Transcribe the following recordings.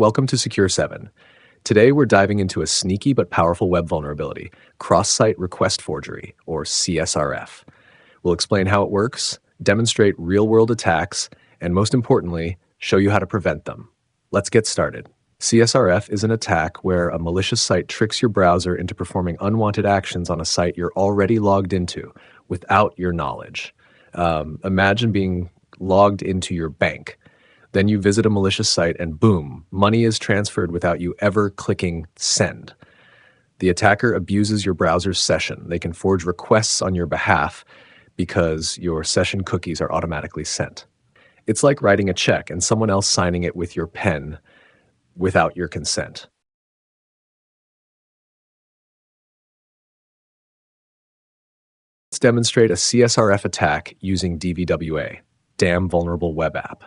Welcome to Secure 7. Today we're diving into a sneaky but powerful web vulnerability, cross-site request forgery, or CSRF. We'll explain how it works, demonstrate real-world attacks, and most importantly, show you how to prevent them. Let's get started. CSRF is an attack where a malicious site tricks your browser into performing unwanted actions on a site you're already logged into without your knowledge. Imagine being logged into your bank. Then you visit a malicious site and boom, money is transferred without you ever clicking send. The attacker abuses your browser's session. They can forge requests on your behalf because your session cookies are automatically sent. It's like writing a check and someone else signing it with your pen without your consent. Let's demonstrate a CSRF attack using DVWA, Damn Vulnerable Web App.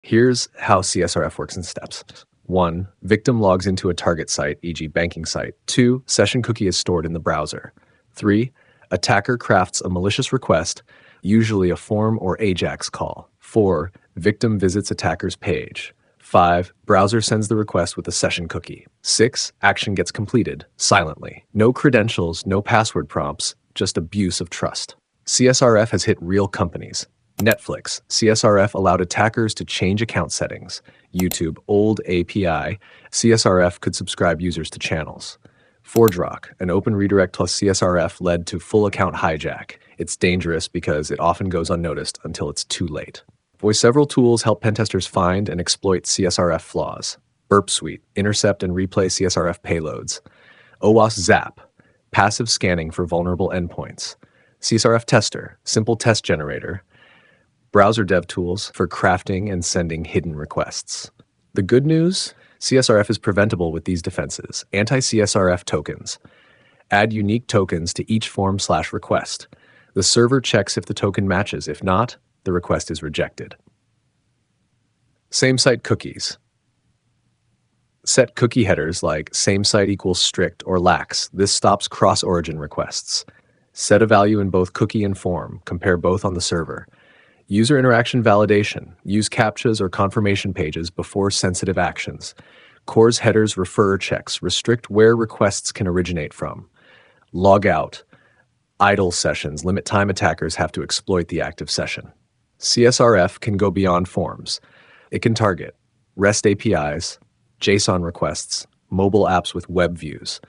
Here's how CSRF works in steps. 1. Victim logs into a target site, e.g. banking site. 2. Session cookie is stored in the browser. 3. Attacker crafts a malicious request, usually a form or AJAX call. 4. Victim visits attacker's page. 5. Browser sends the request with a session cookie. 6. Action gets completed, silently. No credentials, no password prompts, just abuse of trust. CSRF has hit real companies. Netflix, CSRF allowed attackers to change account settings. YouTube, old API, CSRF could subscribe users to channels. ForgeRock, an open redirect plus CSRF led to full account hijack. It's dangerous because it often goes unnoticed until it's too late. Several tools help pentesters find and exploit CSRF flaws. Burp Suite, intercept and replay CSRF payloads. OWASP Zap, passive scanning for vulnerable endpoints. CSRF Tester, simple test generator. Browser dev tools for crafting and sending hidden requests. The good news? CSRF is preventable with these defenses. Anti-CSRF tokens. Add unique tokens to each form/request. The server checks if the token matches. If not, the request is rejected. Same-site cookies. Set cookie headers like same-site equals strict or lax. This stops cross-origin requests. Set a value in both cookie and form. Compare both on the server. User interaction validation. Use CAPTCHAs or confirmation pages before sensitive actions. CORS headers refer checks. Restrict where requests can originate from. Log out. Idle sessions. Limit time attackers have to exploit the active session. CSRF can go beyond forms. It can target REST APIs, JSON requests, mobile apps with web views.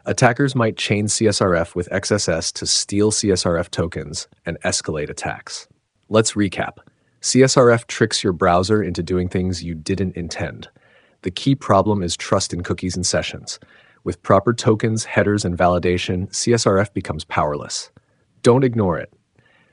Attackers might chain CSRF with XSS to steal CSRF tokens and escalate attacks. Let's recap. CSRF tricks your browser into doing things you didn't intend. The key problem is trust in cookies and sessions. With proper tokens, headers, and validation, CSRF becomes powerless. Don't ignore it.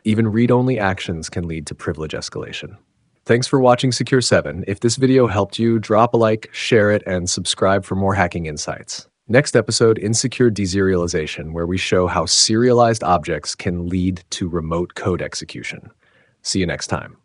Even read-only actions can lead to privilege escalation. Thanks for watching Secure 7. If this video helped you, drop a like, share it, and subscribe for more hacking insights. Next episode, Insecure Deserialization, where we show how serialized objects can lead to remote code execution. See you next time.